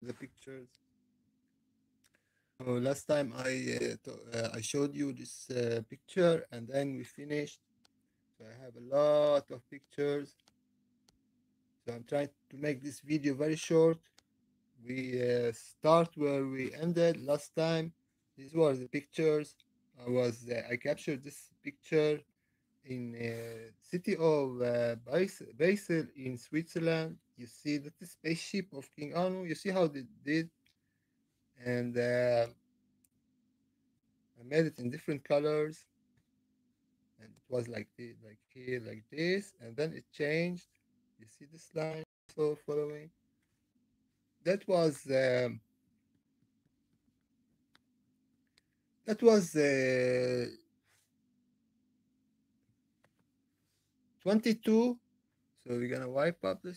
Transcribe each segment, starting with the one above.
the pictures. So last time I showed you this picture, and then we finished. So I have a lot of pictures. So I'm trying to make this video very short. We start where we ended last time. These were the pictures. I captured this picture in city of Basel in Switzerland. You see that the spaceship of King Anu. You see how they did, and I made it in different colors, and it was like this, like here, like this, and then it changed. You see this line also following. That was um, that was 22. So we're gonna wipe up the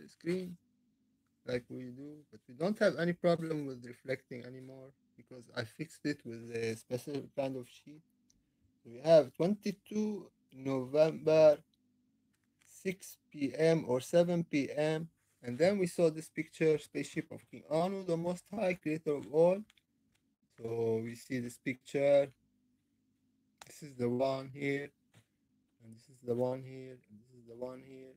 screen like we do, but we don't have any problem with reflecting anymore because I fixed it with a special kind of sheet. So we have 22 November 6 p.m. or 7 p.m. And then we saw this picture, spaceship of King Anu, the Most High, creator of all. So we see this picture. This is the one here, and this is the one here, and this is the one here,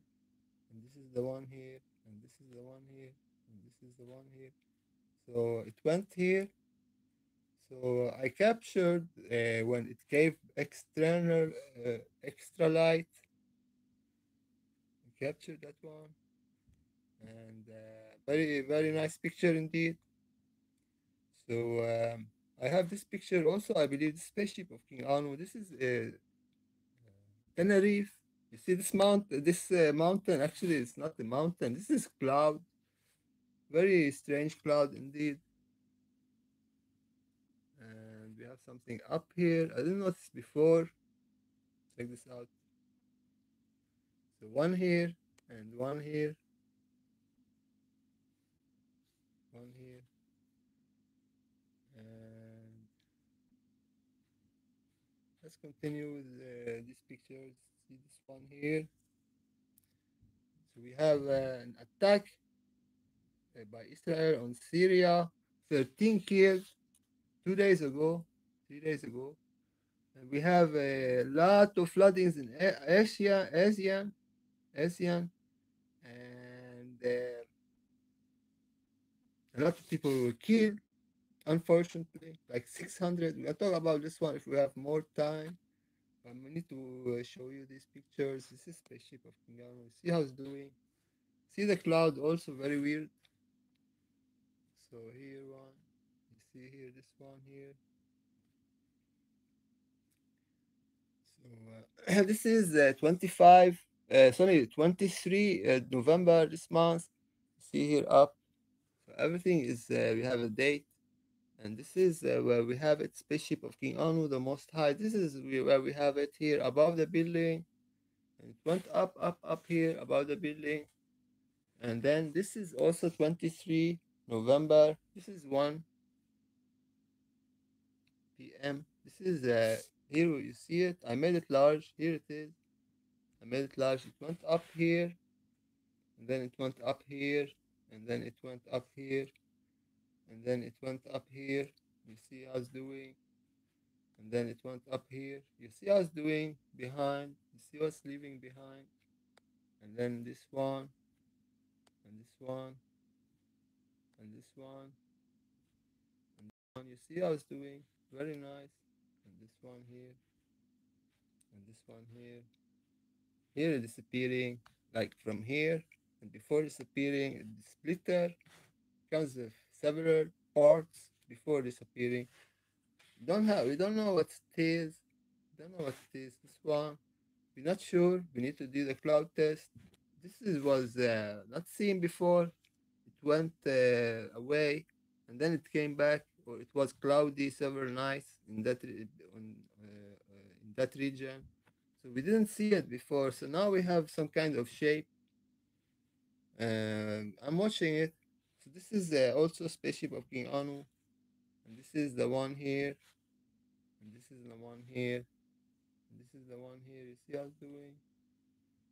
and this is the one here, and this is the one here, and this is the one here. So it went here. So I captured when it gave extra light. I captured that one, and very nice picture indeed. So I have this picture also. I believe the spaceship of King Anu. This is Tenerife. You see this mountain. Actually, it's not a mountain. This is cloud. Very strange cloud indeed. And we have something up here. I didn't notice before. Check this out. So one here and one here, one here, and let's continue with these pictures. See this one here. So we have an attack by Israel on Syria. 13 killed 2 days ago, 3 days ago. And we have a lot of floodings in Asia, and a lot of people were killed. Unfortunately, like 600. We'll talk about this one if we have more time. But we need to show you these pictures. This is spaceship of King Anu. See how it's doing. See the cloud also very weird. So here one. You see here this one here. So this is sorry, 23 November this month. See here up. So everything is, we have a date. And this is where we have it, spaceship of King Anu, the Most High. This is where we have it here above the building. And it went up here above the building. And then this is also 23 November. This is 1 p.m. This is here you see it. I made it large. Here it is. I made it large. It went up here, and then it went up here, and then it went up here, and then it went up here. You see how it's doing, and then it went up here. You see how it's doing behind. You see what's leaving behind, and then this one, and this one, and this one, and this one. You see how it's doing. Very nice. And this one here, and this one here. Here disappearing, like from here, and before disappearing, the splitter comes with several parts before disappearing. We don't know what it is. Don't know what it is. This one, we're not sure. We need to do the cloud test. Was not seen before. It went away, and then it came back, or it was cloudy several nights in that region. So we didn't see it before. So now we have some kind of shape. I'm watching it. So this is also spaceship of King Anu, and this is the one here, and this is the one here, and this is the one here. You see how it's doing,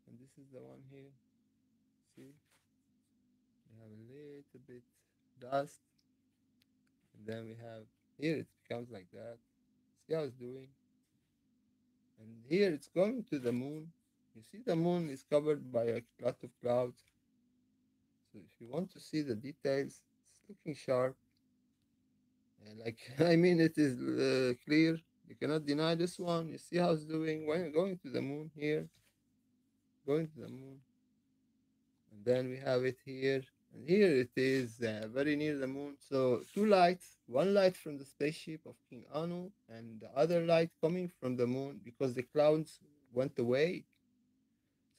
and this is the one here. See, we have a little bit dust, and then we have here it becomes like that. See how it's doing? And here it's going to the moon. You see the moon is covered by a lot of clouds. So if you want to see the details, it's looking sharp. And like I mean, it is clear. You cannot deny this one. You see how it's doing when you're going to the moon here, going to the moon, and then we have it here, and here it is very near the moon. So two lights, one light from the spaceship of King Anu, and the other light coming from the moon because the clouds went away.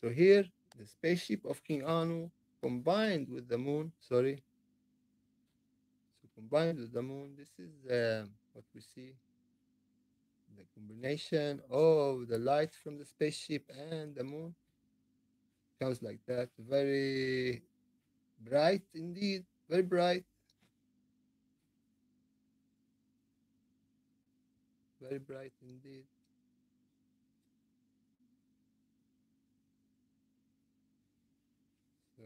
So here, the spaceship of King Anu combined with the moon. Sorry, so combined with the moon. This is what we see. The combination of the light from the spaceship and the moon comes like that. Very bright indeed. Very bright. Very bright indeed. So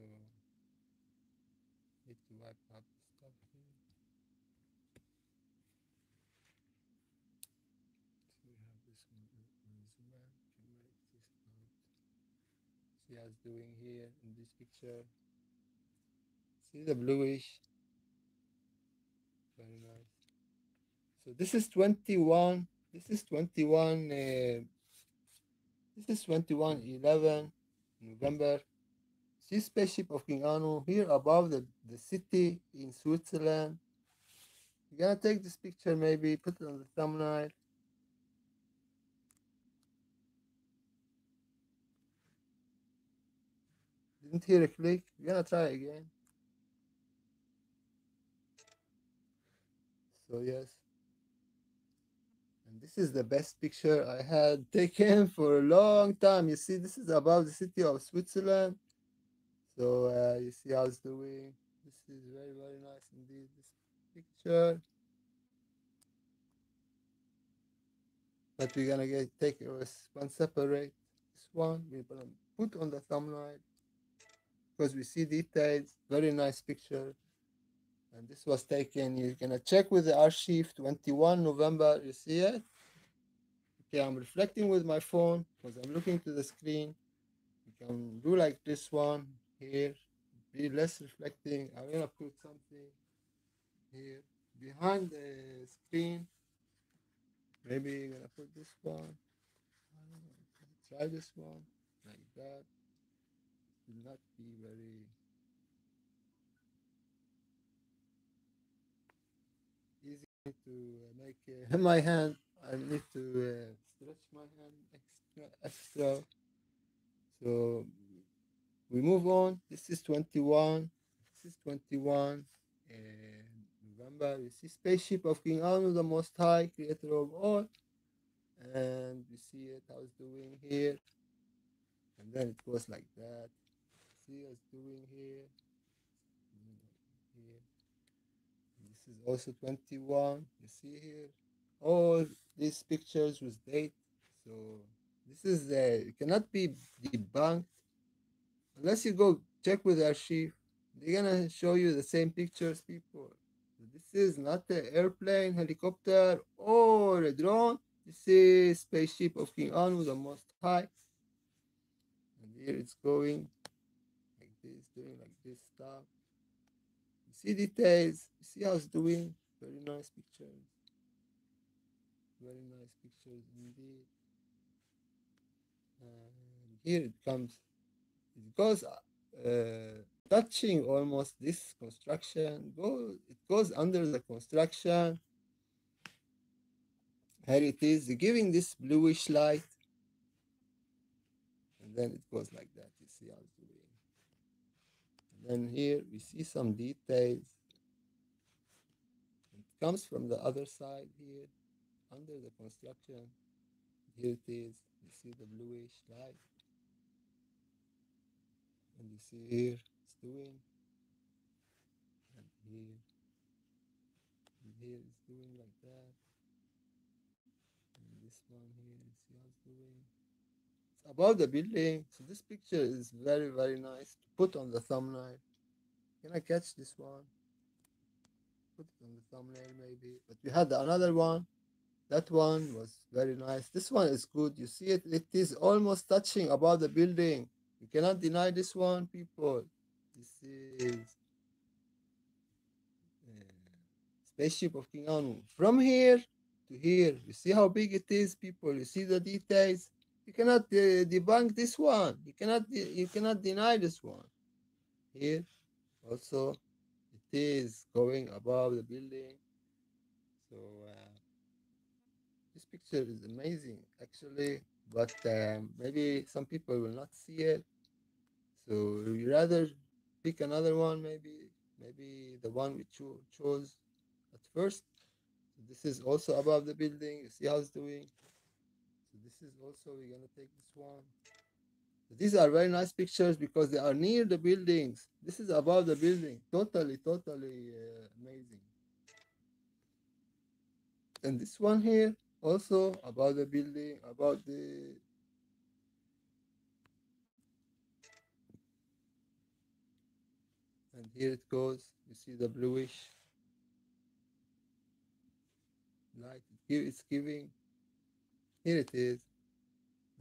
need to wipe up the stuff here. So we have this one as well. Can make this out. See how it's doing here in this picture. See the bluish. Very nice. So this is 21. This is 21. This is 21/11 November. See spaceship of King Anu here above the city in Switzerland. You're gonna take this picture, maybe put it on the thumbnail. Didn't hear a click. You're gonna try again. So yes. And this is the best picture I had taken for a long time. You see, this is above the city of Switzerland. So you see how it's doing. This is very, very nice indeed. This picture. But we're gonna take one separate. This one we're gonna put on the thumbnail because we see details. Very nice picture. And this was taken. You're gonna check with the archive 21 November. You see it? Okay, I'm reflecting with my phone because I'm looking to the screen. You can do like this one here. Be less reflecting. I'm gonna put something here behind the screen. Maybe you're gonna put this one. I don't know. Try this one like that. Will not be very easy to make my hand. I need to stretch my hand extra. So we move on. This is 21. This is 21. And November, we see spaceship of King Anu, the Most High, creator of all. And we see it how it's doing here. And then it goes like that. See how it's doing here. Here. This is also 21. You see here. All these pictures with date. So this is it cannot be debunked unless you go check with the archive. They're gonna show you the same pictures, people. This is not an airplane, helicopter, or a drone. This is spaceship of King Anu, the Most High. And here it's going like this, doing like this stuff. You see details. You see how it's doing. Very nice pictures. Very nice pictures indeed. And here it comes. It goes touching almost this construction. It goes under the construction. Here it is, giving this bluish light. And then it goes like that. You see how it's doing. And then here we see some details. It comes from the other side here, under the construction. Here it is. You see the bluish light. And you see here it's doing. And here it's doing like that. And this one here, you see how it's doing. It's above the building. So this picture is very, very nice to put on the thumbnail. Can I catch this one? put it on the thumbnail maybe. But we had another one. That one was very nice. This one is good. You see it? It is almost touching above the building. You cannot deny this one, people. This is spaceship of King Anu. From here to here, you see how big it is, people. You see the details. You cannot debunk this one. You cannot deny this one. Here also, it is going above the building. So this picture is amazing, actually. But maybe some people will not see it. So you rather pick another one, maybe the one we chose at first. So this is also above the building. You see how it's doing. So this is also, we're gonna take this one. So these are very nice pictures because they are near the buildings. This is above the building. Totally amazing. And this one here also about the building, about the and here it goes. You see the bluish light. Here it's giving. Here it is.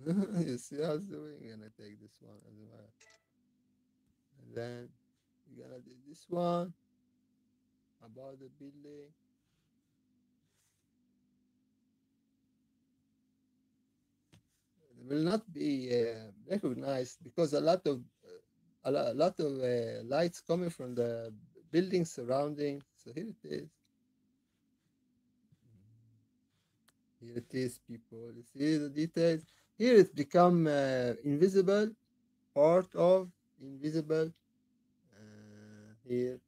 You see how it's doing? I'm gonna take this one as well. And then we're gonna do this one about the building. It will not be recognized because a lot of lights coming from the building surrounding. So here it is. Here it is, people. You see the details. Here it's become invisible, part of invisible. Here,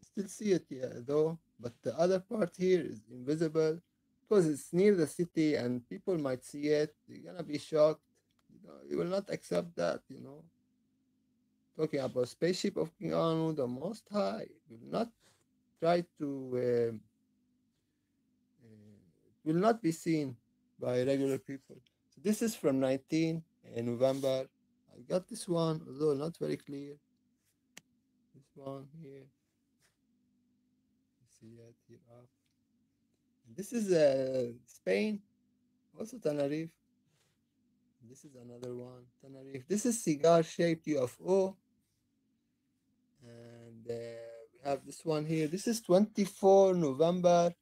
still see it, yeah, though, but the other part here is invisible because it's near the city and people might see it. You're gonna be shocked. You will not accept that. Talking about spaceship of King Anu, the Most High, will not try to. Will not be seen by regular people. So this is from 19 November. I got this one, although not very clear. This one here. You see it here up. And this is Spain, also Tenerife. This is another one, Tenerife. This is cigar-shaped UFO. And we have this one here. This is 24 November.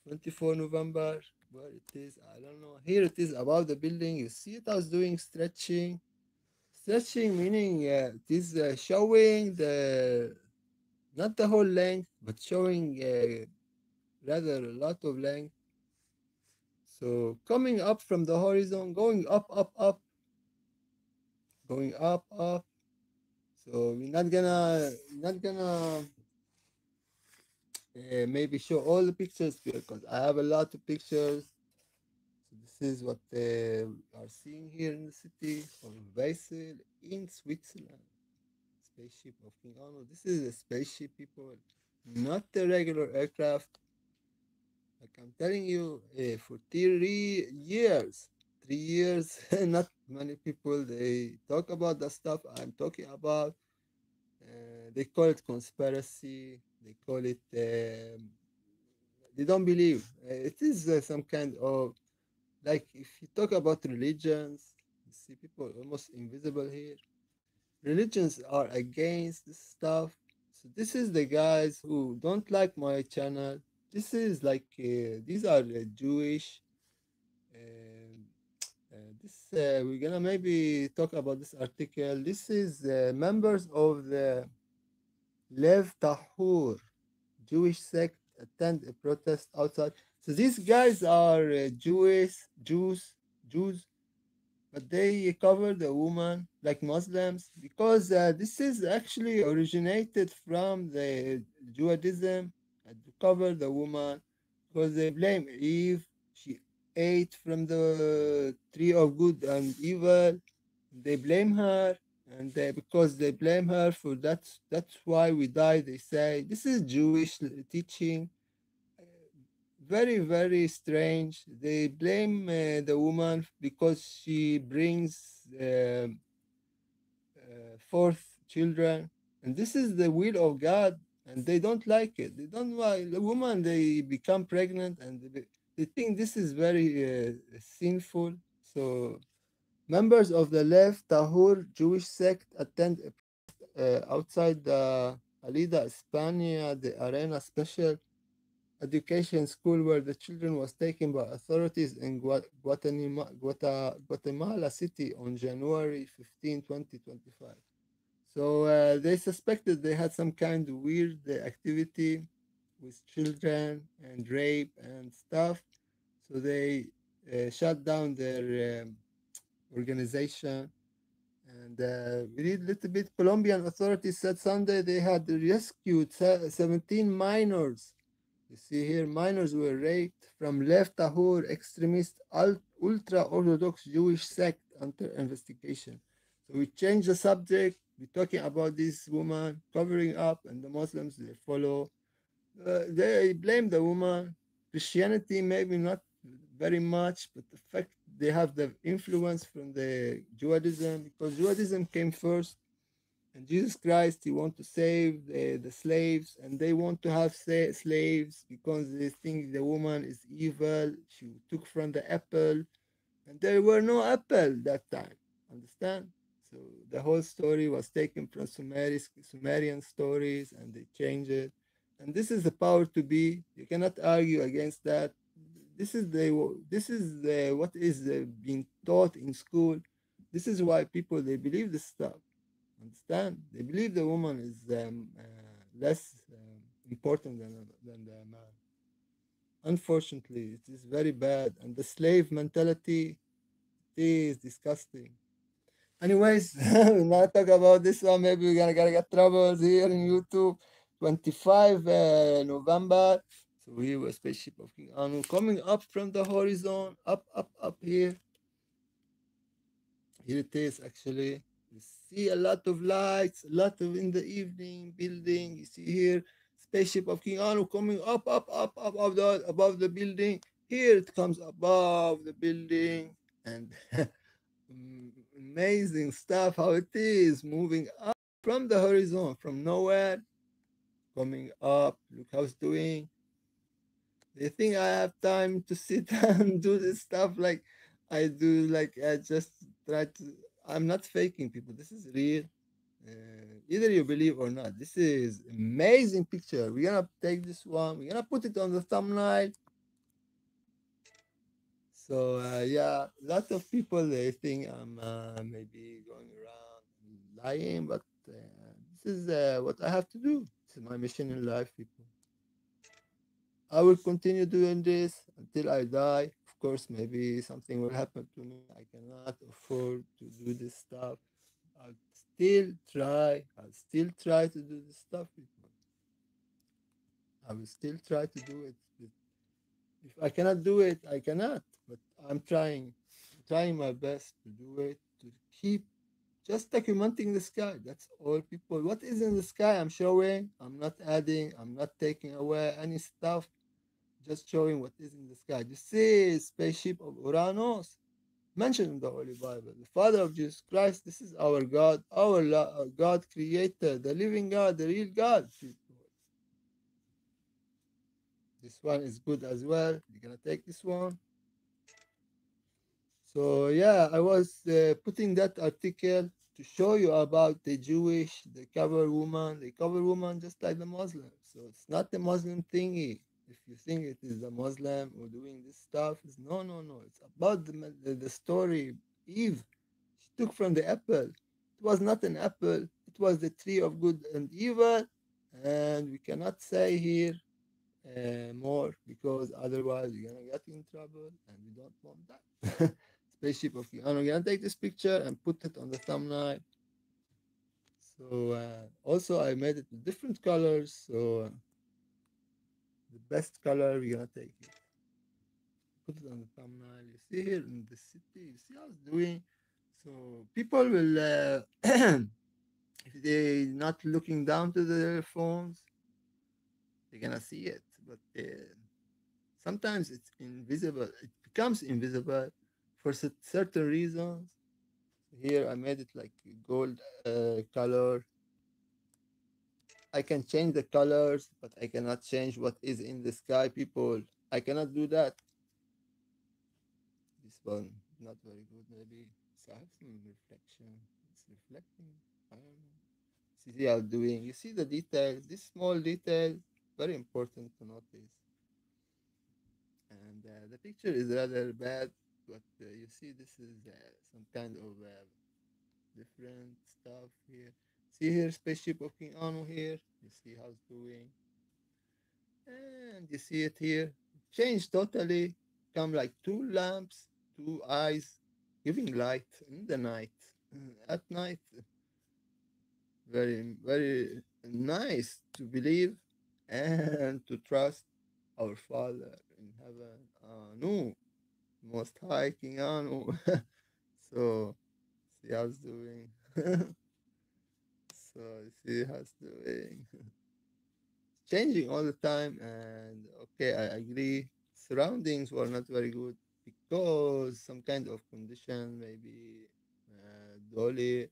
24 November. Where it is, I don't know. Here it is above the building. You see it, I was doing stretching. Stretching meaning it is showing not the whole length, but showing rather a lot of length. So coming up from the horizon, going up, going up. So we're not gonna maybe show all the pictures because I have a lot of pictures. So this is what we are seeing here in the city of Basel in Switzerland. Spaceship of King Arnold. This is a spaceship, people, not a regular aircraft. Like I'm telling you, for 3 years, 3 years, not many people they talk about the stuff I'm talking about. They call it conspiracy. They call it. They don't believe. It is some kind of like if you talk about religions, you see people almost invisible here. Religions are against this stuff. So this is the guys who don't like my channel. This is like these are Jewish. Um, this we're gonna maybe talk about this article. This is members of the Lev Tahur Jewish sect attend a protest outside. So these guys are Jews, but they cover the woman like Muslims because this is actually originated from the Judaism and to cover the woman because they blame Eve. She ate from the tree of good and evil. They blame her, and because they blame her for that, that's why we die. They say this is Jewish teaching, very strange. They blame the woman because she brings forth children, and this is the will of God. and they don't like it. They don't want the woman. They become pregnant, and they think this is very sinful. So members of the left Tahur Jewish sect attend outside the Alida España, the Arena Special Education School, where the children was taken by authorities in Guatemala City on January 15, 2025. So they suspected they had some kind of weird activity with children and rape and stuff. So they shut down their organization. And we read a little bit. Colombian authorities said Sunday they had rescued 17 minors. You see here, minors were raped from left Tahur extremist ultra Orthodox Jewish sect under investigation. So we changed the subject. We're talking about this woman covering up, and the Muslims they follow. They blame the woman. Christianity maybe not very much, but the fact they have the influence from the Judaism, because Judaism came first, and Jesus Christ, he want to save the slaves, and they want to have slaves because they think the woman is evil. She took from the apple, and there were no apple that time. Understand? So the whole story was taken from Sumerian stories, and they changed it. And this is the power to be. You cannot argue against that. This is the what is being taught in school. This is why people they believe this stuff. Understand? They believe the woman is less important than the man. Unfortunately, it is very bad, and the slave mentality is disgusting. Anyways, we'll not talk about this one. Maybe we're gonna get troubles here in YouTube. 25 November. So here was spaceship of King Anu coming up from the horizon, up here. Here it is actually. You see a lot of lights, a lot of in the evening building. You see here spaceship of King Anu coming up above the building. Here it comes above the building, and amazing stuff how it is moving up from the horizon, from nowhere, coming up. Look how it's doing. They think I have time to sit and do this stuff like I do, like I just try to. I'm not faking people. This is real. Either you believe or not. This is amazing picture. We're gonna take this one. We're gonna put it on the thumbnail. So yeah, a lot of people they think I'm maybe going around lying, but this is what I have to do. This is my mission in life, people. I will continue doing this until I die. Of course, maybe something will happen to me. I cannot afford to do this stuff. I'll still try. I'll still try to do this stuff, people. I will still try to do it. If I cannot do it, I cannot. But I'm trying my best to do it, to keep just documenting the sky. That's all, people. What is in the sky, I'm showing. I'm not adding, I'm not taking away any stuff. Just showing what is in the sky. This is spaceship of Uranus, mentioned in the Holy Bible. The Father of Jesus Christ, this is our God, our God creator, the living God, the real God. This one is good as well. You're gonna take this one. So yeah, I was putting that article to show you about the Jewish, the cover woman just like the Muslim. So it's not the Muslim thingy. If you think it is the Muslim or doing this stuff, it's no, no, no. It's about the story. Eve, she took from the apple. It was not an apple. It was the tree of good and evil. And we cannot say here more because otherwise you're gonna get in trouble, and we don't want that. Spaceship of King. I'm gonna take this picture and put it on the thumbnail. So also I made it with different colors. So the best color we're gonna take it. Put it on the thumbnail. You see here in the city. You see how it's doing. So people will, if they not looking down to their phones, they're gonna see it. But sometimes it's invisible. It becomes invisible for certain reasons. Here I made it like gold color. I can change the colors, but I cannot change what is in the sky, people. I cannot do that. This one not very good, maybe. So I have some reflection. It's reflecting. I don't know. See how doing. You see the details. This small detail, very important to notice. And the picture is rather bad, but you see this is some kind of different stuff here. See here, spaceship of King Anu here. You see how it's doing. And you see it here. Change totally. Come like two lamps, two eyes, giving light in the night. At night, very, very nice to believe and to trust our Father in heaven. Anu, Most High King Anu. So, see how it's doing. So, see how it's doing. Changing all the time, and okay, I agree. Surroundings were not very good because some kind of condition, maybe dolly,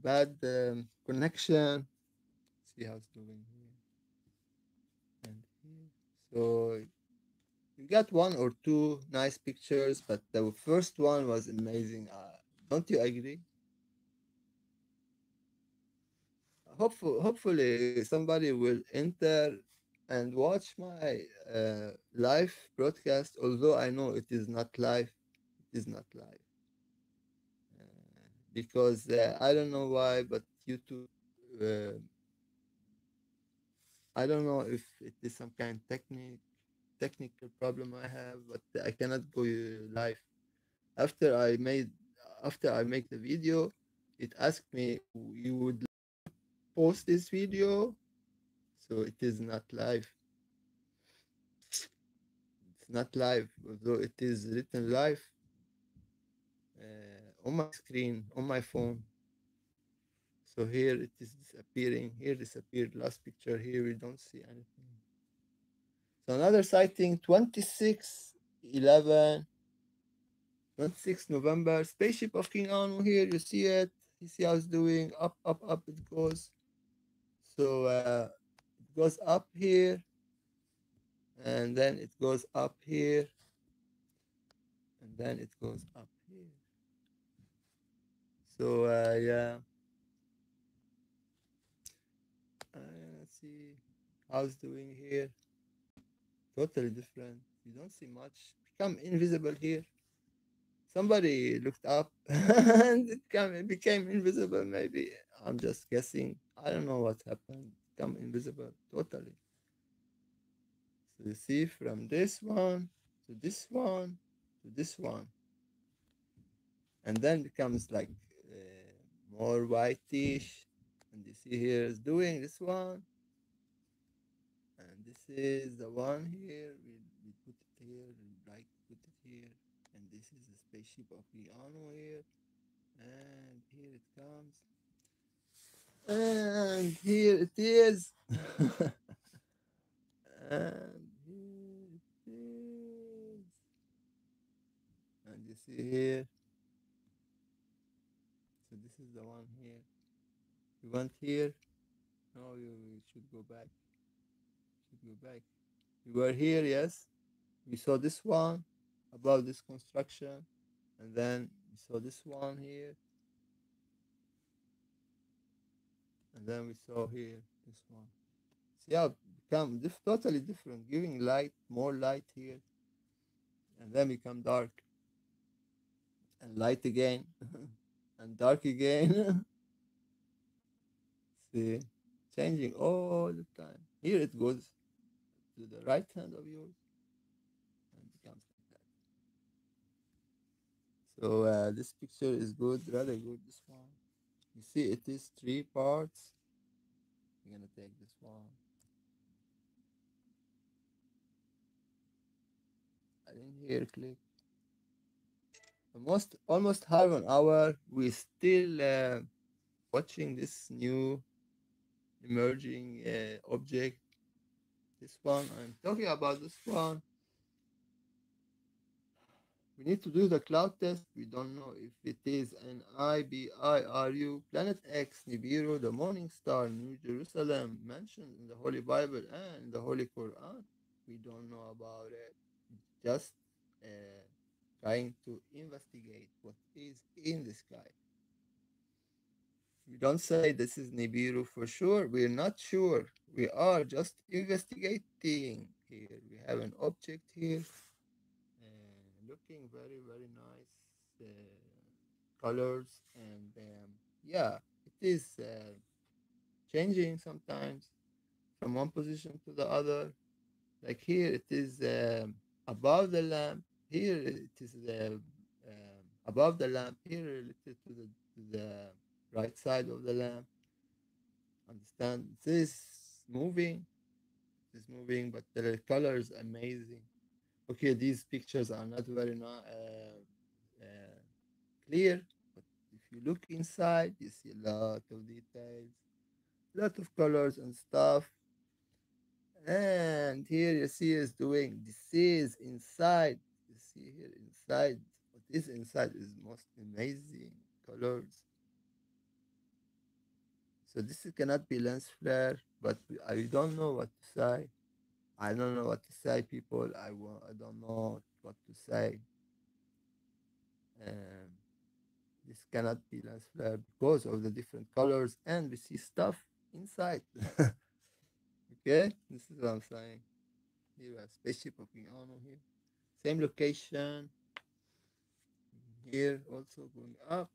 bad connection. See how it's doing here and here. So you got one or two nice pictures, but the first one was amazing. Don't you agree? Hopefully somebody will enter and watch my live broadcast, although I know it is not live. It is not live. Because I don't know why, but YouTube, uh, I don't know if it is some kind of technical problem I have, but I cannot go live. After I made After I make the video, it asked me you would post this video, so it is not live. It's not live, although it is written live on my screen, on my phone. So here it is disappearing. Here disappeared. Last picture here, we don't see anything. So another sighting, 26 November. Spaceship of King Anu here. You see it. You see how it's doing. Up, up, up it goes. So it goes up here. And then it goes up here. And then it goes up here. So yeah. Let's see how it's doing here. Totally different. You don't see much. Become invisible here. Somebody looked up and it became invisible. Maybe I'm just guessing. I don't know what happened. Become invisible totally. So you see from this one to this one to this one, and then becomes like more whitish. And you see here is doing this one, and this is the one here. We put it here. We like put it here, and this is the spaceship of Liano here, and here it comes. And here it is. And here it is. And you see here. So this is the one here. You went here. No, you should go back. Should go back. You were here, yes. We saw this one about this construction, and then we saw this one here, and then we saw here this one. See how it become totally different, giving light, more light here, and then become dark. And light again and dark again. See, changing all the time. Here it goes to the right hand of yours and becomes like that. So this picture is good, rather good. This one, you see, it is three parts. I'm gonna take this one. I didn't hear click. Almost half an hour. We still watching this new emerging object. This one, I'm talking about this one. We need to do the cloud test. We don't know if it is an IBIRU, Planet X, Nibiru, the morning star, New Jerusalem, mentioned in the Holy Bible and the Holy Quran. We don't know about it. Just uh, trying to investigate what is in the sky. We don't say this is Nibiru for sure. We're not sure. We are just investigating here. We have an object here, looking very, very nice colors, and yeah, it is changing sometimes from one position to the other. Like here, it is above the lamp. Here, it is above the lamp. Here, related to the right side of the lamp. Understand? This moving, it is moving, but the color is amazing. Okay, these pictures are not very clear, but if you look inside, you see a lot of details, a lot of colors and stuff. And here you see is doing this is inside. You see here inside. What is inside is most amazing colors. So cannot be lens flare, but I don't know what to say. I don't know what to say, people. I don't know what to say. Um, this cannot be lens flare because of the different colors, and we see stuff inside. Okay, this is what I'm saying. Here we have spaceship walking on here. Same location. Here also going up.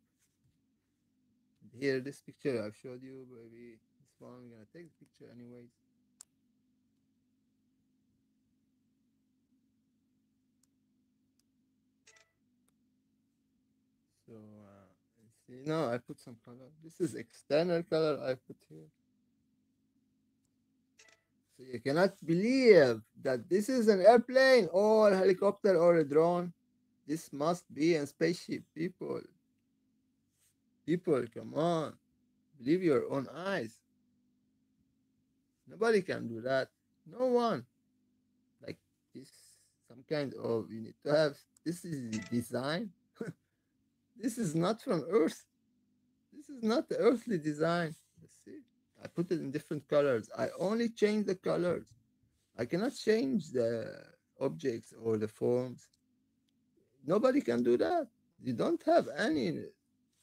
And here this picture I've showed you, maybe this one we're gonna take the picture anyways. So see now I put some color. This is external color I put here. So you cannot believe that this is an airplane or a helicopter or a drone. This must be a spaceship, people. People, come on. Believe your own eyes. Nobody can do that. No one. Like this, some kind of, you need to have, this is the design. This is not from Earth. This is not the earthly design. Let's see. I put it in different colors. I only change the colors. I cannot change the objects or the forms. Nobody can do that. You don't have any,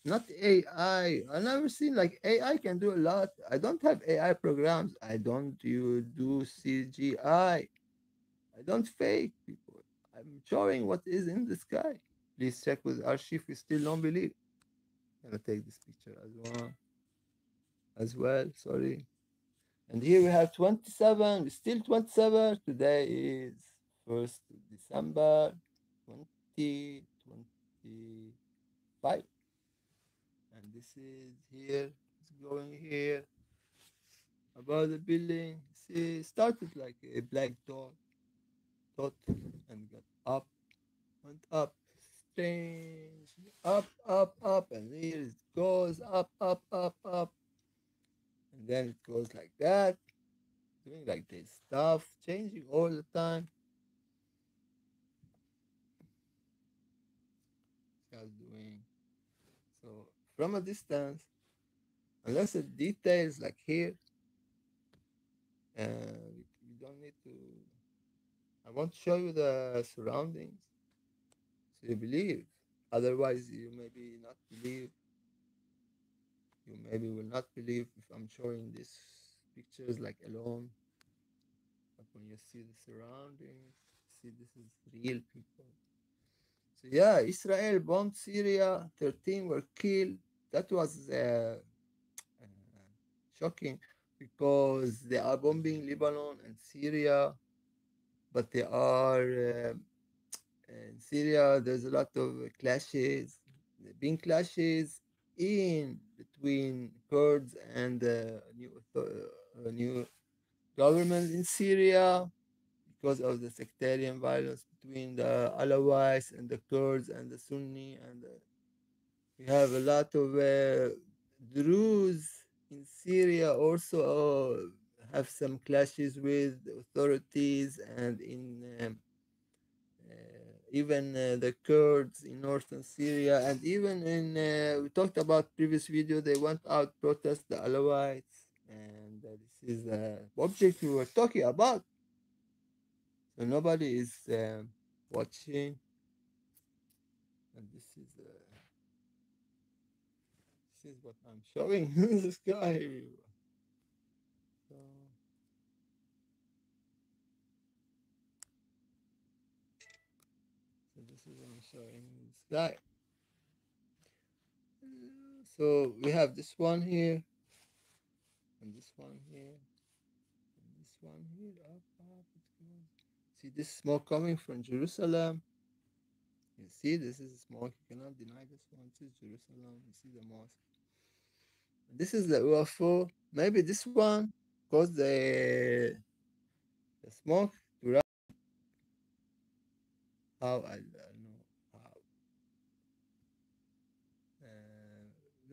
not AI. I never seen like AI can do a lot. I don't have AI programs. I don't do CGI. I don't fake people. I'm showing what is in the sky. Please check with archive. We still don't believe. I'm gonna take this picture as well. Sorry. And here we have 27. Still 27. Today is 1st December 2025. And this is here. It's going here about the building. See, started like a black dot, and got up, went up, strange, up, and here it goes up, and then it goes like that, doing like this stuff, changing all the time. Just doing so from a distance, unless it details like here, you don't need to. I want to show you the surroundings so you believe. Otherwise, you maybe not believe. You maybe will not believe if I'm showing these pictures like alone. But when you see the surroundings, see this is real people. So yeah, Israel bombed Syria. 13 were killed. That was shocking because they are bombing Lebanon and Syria, but they are in Syria. There's a lot of clashes. There been clashes in between Kurds and new government in Syria because of the sectarian violence between the Alawites and the Kurds and the Sunni, and we have a lot of Druze in Syria also have some clashes with the authorities, and in even the Kurds in northern Syria, and even in we talked about previous video, they went out protest the Alawites, and this is the object we were talking about. So nobody is watching, and this is what I'm showing this guy. So, so this is what I'm showing this guy. So we have this one here, and this one here, and this one here. Up, it goes. See this smoke coming from Jerusalem. You see, this is smoke. You cannot deny this one. This is Jerusalem. You see the mosque. And this is the UFO. Maybe this one caused the smoke to rise. How I don't know how.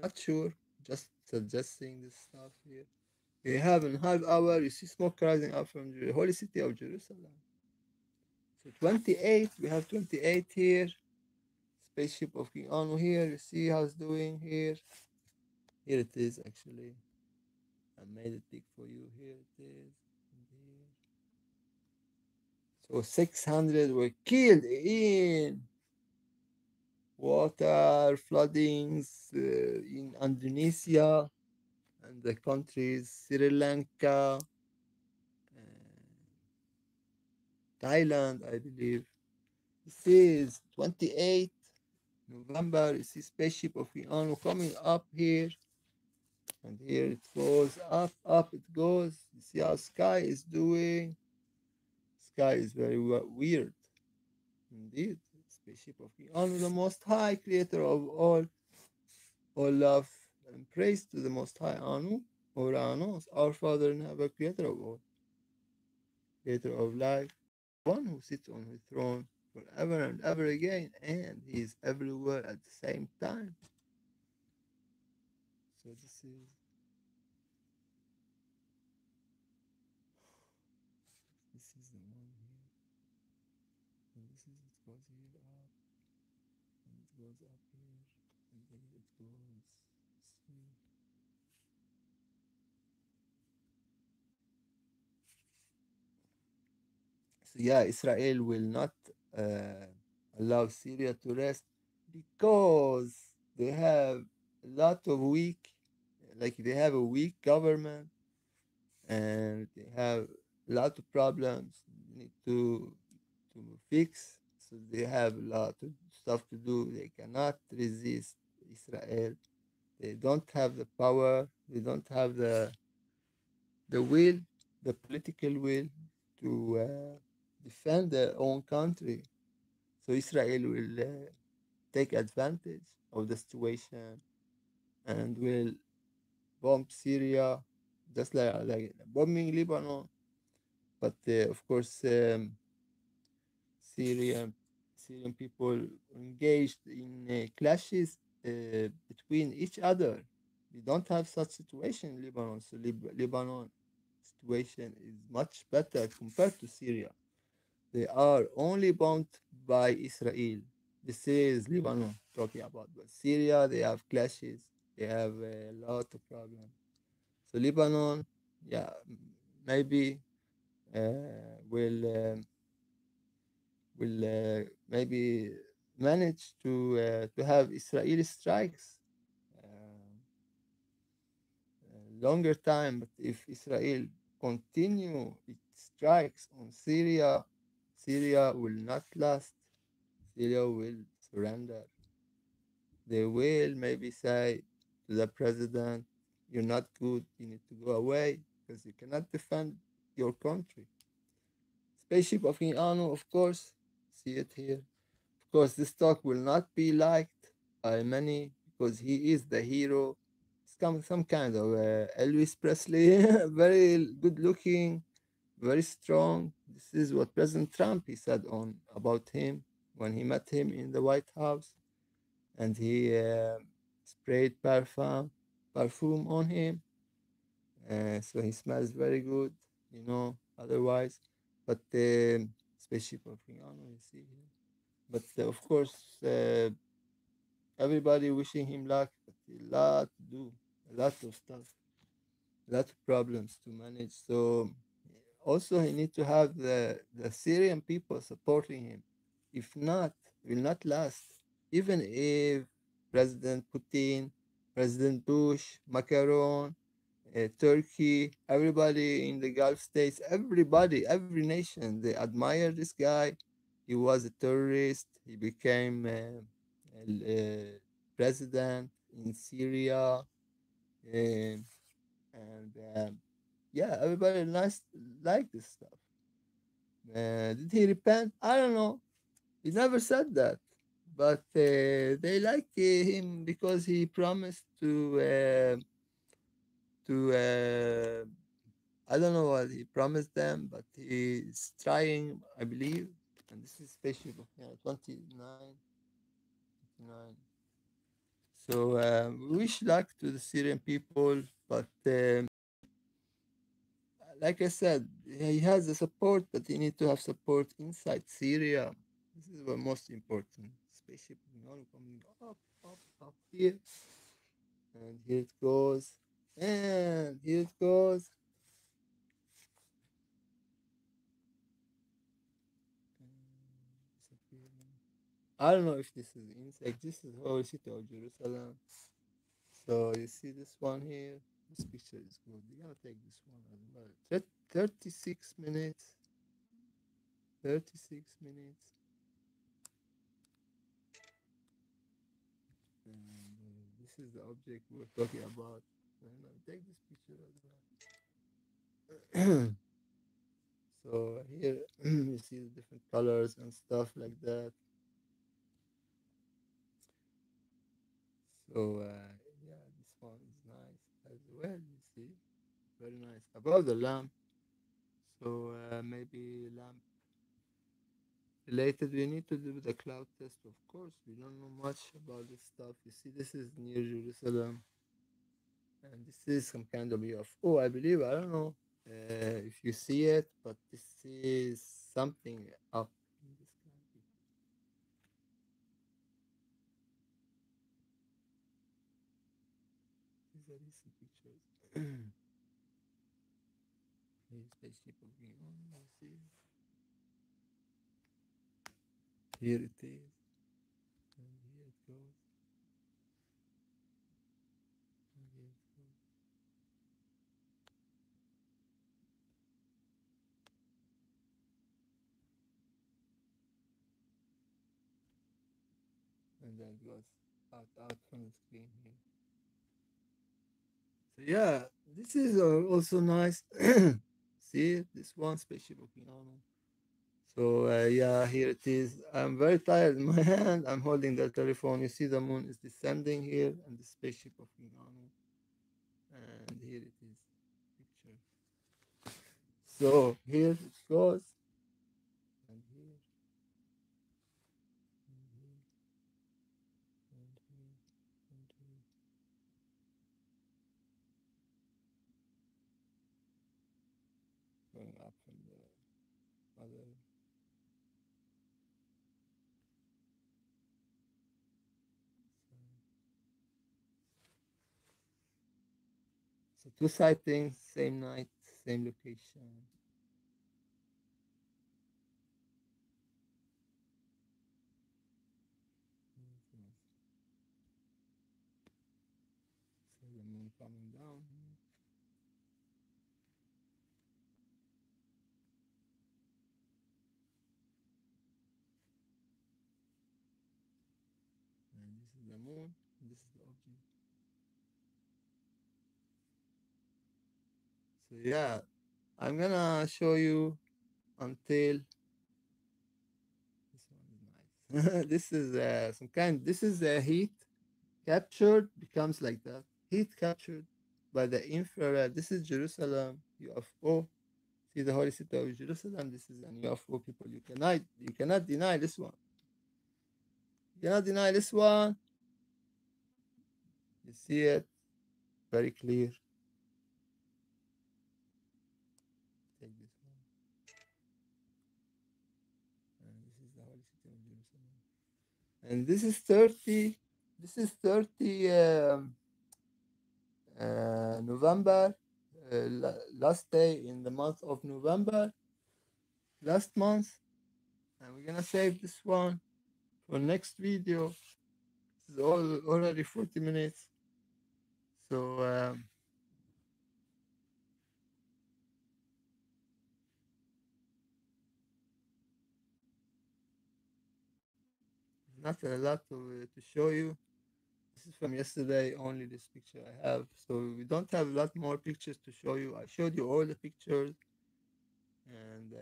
Not sure. Just suggesting this stuff here. We have in half hour. You see smoke rising up from the holy city of Jerusalem. So 28. We have 28 here. Spaceship of King Anu here. You see how it's doing here. Here it is actually. I made it big for you. Here it is. And here. So 600 were killed in water floodings in Indonesia and the countries Sri Lanka, Thailand, I believe. This is 28 November. You see spaceship of Iano coming up here, and here it goes up it goes. You see how sky is doing. Sky is very weird indeed. Spaceship of Iano, the Most High, creator of all love and praise to the Most High Anu, or Anu, our Father in heaven, creator of all, creator of life, one who sits on his throne forever and ever again, and he is everywhere at the same time. So this is the one here, and this is it goes here up, and it goes up here, and then it goes. See? So yeah, Israel will not uh, allow Syria to rest because they have a lot of weak, like they have a weak government, and they have a lot of problems need to fix. So they have a lot of stuff to do. They cannot resist Israel. They don't have the power. They don't have the will, the political will to defend their own country. So Israel will take advantage of the situation and will bomb Syria, just like bombing Lebanon. But of course, Syrian Syrian people engaged in clashes between each other. We don't have such situation in Lebanon. So Lebanon situation is much better compared to Syria. They are only bound by Israel. This is Lebanon talking about. But Syria, they have clashes. They have a lot of problems. So Lebanon, yeah, maybe will maybe manage to have Israeli strikes longer time. But if Israel continue its strikes on Syria, Syria will not last. Syria will surrender. They will maybe say to the president, "You're not good. You need to go away because you cannot defend your country." Spaceship of Anu, of course, see it here. Of course, this talk will not be liked by many because he is the hero. Some kind of Elvis Presley, very good looking, very strong. This is what President Trump he said on about him when he met him in the White House, and he sprayed perfume on him, so he smells very good, otherwise. But the spaceship of Rihanna, you see here. But of course, everybody wishing him luck. But a lot to do, a lot of stuff, a lot of problems to manage. So also he need to have the Syrian people supporting him. If not, it will not last. Even if President Putin, President Bush, Macron, Turkey, everybody in the Gulf states, everybody, every nation, they admire this guy. He was a terrorist. He became president in Syria. And yeah, everybody nice like this stuff. Did he repent? I don't know. He never said that. But they like him because he promised to I don't know what he promised them, but he's trying, I believe. And this is spaceship of 29, 29. So we wish luck to the Syrian people, but like I said, he has the support, but he needs to have support inside Syria. This is what most important. Spaceship coming up, up here, and here it goes, and here it goes. I don't know if this is insect. This is Holy City of Jerusalem. So you see this one here. This picture is good. We're gonna take this one as well. 36 minutes. 36 minutes. And this is the object we're talking about. And I'll take this picture as well. So here you see the different colors and stuff like that. So yeah, this one is nice as well. You see, very nice. Above the lamp. So maybe lamp related. We need to do the cloud test. Of course, we don't know much about this stuff. You see, this is near Jerusalem, and this is some kind of UFO, I believe. I don't know if you see it, but this is something up in the sky. These are recent pictures. Here's spaceship of Neon. You see, here it is, and here it goes, and here it goes. And then it goes out from the screen here. So yeah, this is also nice. See this one spaceship of Piano. So yeah, here it is. I'm very tired in my hand. I'm holding the telephone. You see the moon is descending here, and the spaceship of Piano. And here it is, picture. So here it goes, and here, and here, and here, and here, going up from the other. So two sightings, same night, same location. So the moon coming down here. And this is the moon, and this is the object. So yeah, I'm gonna show you until this one is nice. This is some kind. This is heat captured becomes like that. Heat captured by the infrared. This is Jerusalem UFO. See the holy city of Jerusalem. This is an UFO. People, you cannot deny this one. You cannot deny this one. You see it very clear. Take this one. And this is the holy city of Jerusalem. And this is 30. This is 30 November. Last day in the month of November. Last month. And we're gonna save this one for next video. This is already 40 minutes. So not a lot to show you. This is from yesterday, only this picture I have. So we don't have a lot more pictures to show you. I showed you all the pictures, and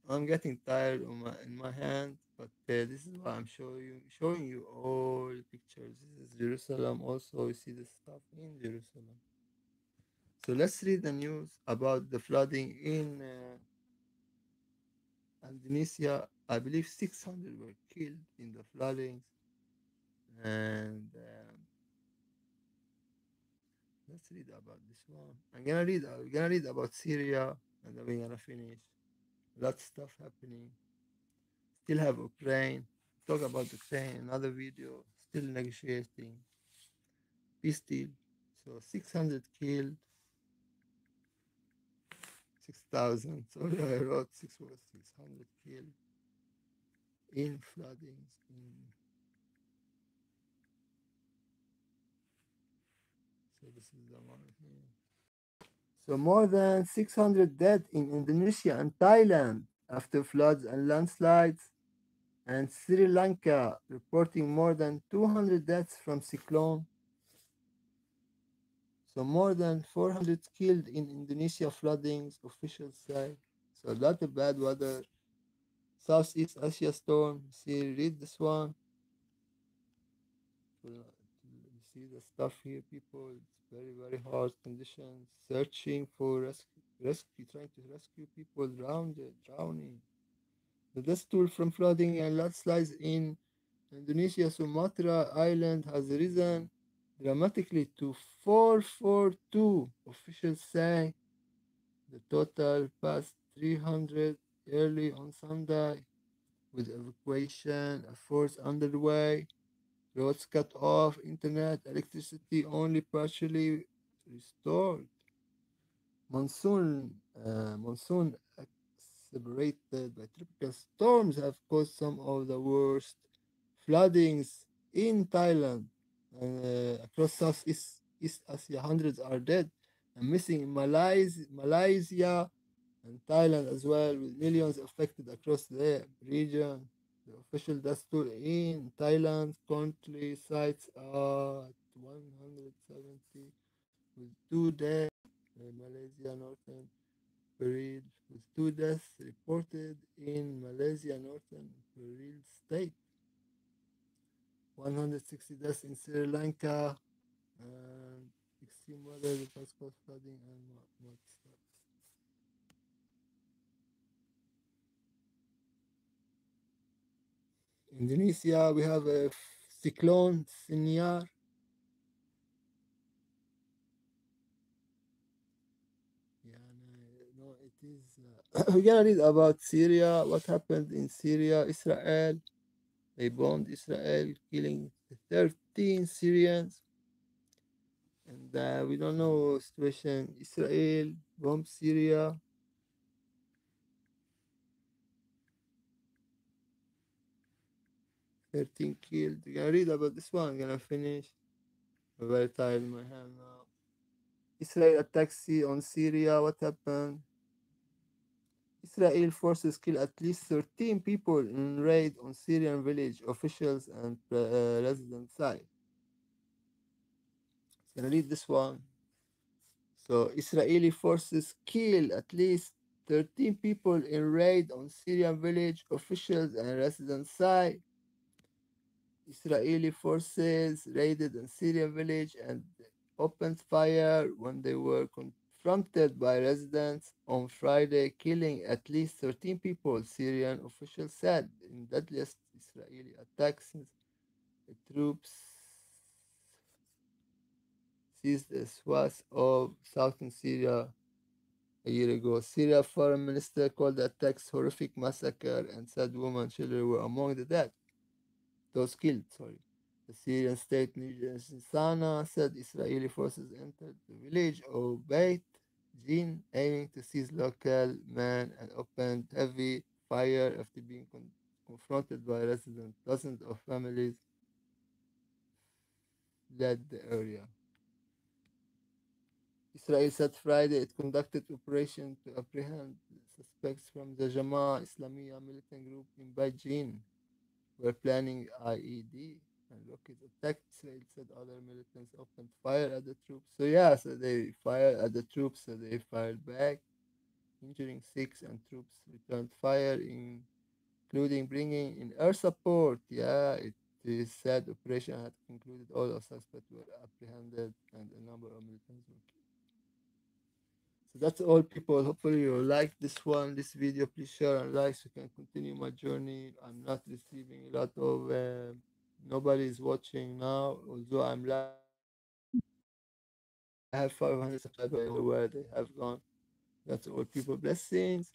I'm getting tired in my hand. But this is why I'm showing you all the pictures. This is Jerusalem. Also, you see the stuff in Jerusalem. So let's read the news about the flooding in Indonesia. I believe 600 were killed in the floodings, and let's read about this one. We're gonna read about Syria, and then we're gonna finish. Lots of stuff happening. Still have Ukraine. Talk about Ukraine. Another video. Still negotiating. Peace deal. So 600 killed. 6,000. Sorry, I wrote 600 killed in floodings. So this is the one here. So more than 600 dead in Indonesia and Thailand after floods and landslides, and Sri Lanka reporting more than 200 deaths from cyclone. So more than 400 killed in Indonesia floodings, officials say. So a lot of bad weather. Southeast Asia storm. See, read this one. You see the stuff here, people. It's very, very hard conditions. Searching for trying to rescue people drowning. The death toll from flooding and landslides in Indonesia Sumatra Island has risen dramatically to 442, officials say. The total passed 300 early on Sunday, with evacuation efforts underway, roads cut off, internet, electricity only partially restored. Monsoon separated by tropical storms have caused some of the worst floodings in Thailand and across Southeast Asia. Hundreds are dead and missing in Malaysia and Thailand as well, with millions affected across the region. The official death toll in Thailand currently sites at 170, with 2 deaths. Malaysia Northern Pereil, with 2 deaths reported in Malaysia Northern Pereil state. 160 deaths in Sri Lanka, and extreme weather has caused flooding and mudslides. Indonesia, we have a cyclone Sinyar. Yeah, no, it is. We're gonna read about Syria. What happened in Syria? Israel. They bombed Israel, killing 13 Syrians. And we don't know situation. Israel bombed Syria. 13 killed. We're gonna read about this one. I'm gonna finish. I'm very tired in my hand now. Israel attacks on Syria. What happened? Israel forces kill at least 13 people in raid on Syrian village officials and residents side. I'm gonna read this one. So Israeli forces kill at least 13 people in raid on Syrian village officials and residents side. Israeli forces raided a Syrian village and opened fire when they were confronted by residents on Friday, killing at least 13 people, Syrian officials said, in deadliest Israeli attack since the troops seized a swath of southern Syria a year ago. Syria foreign minister called the attacks horrific massacre and said women and children were among the dead. Those killed, sorry. The Syrian state news Sana said Israeli forces entered the village of Beit Jin, aiming to seize local men and opened heavy fire after being confronted by residents. Dozens of families fled the area. Israel said Friday it conducted operation to apprehend suspects from the Jamaah Islamiyah militant group in Beijing. Were planning IED and rocket attack. Israel said other militants opened fire at the troops. So yeah, so they fired at the troops, so they fired back, injuring six, and troops returned fire, including bringing in air support. Yeah, it is said operation had concluded. All of suspects were apprehended, and a number of militants were killed. So that's all, people. Hopefully you like this one, this video. Please share and like so I can continue my journey. I'm not receiving a lot of nobody is watching now, although I'm live on YouTube. I have 500 subscribers. I don't know where they have gone. That's all, people. Blessings.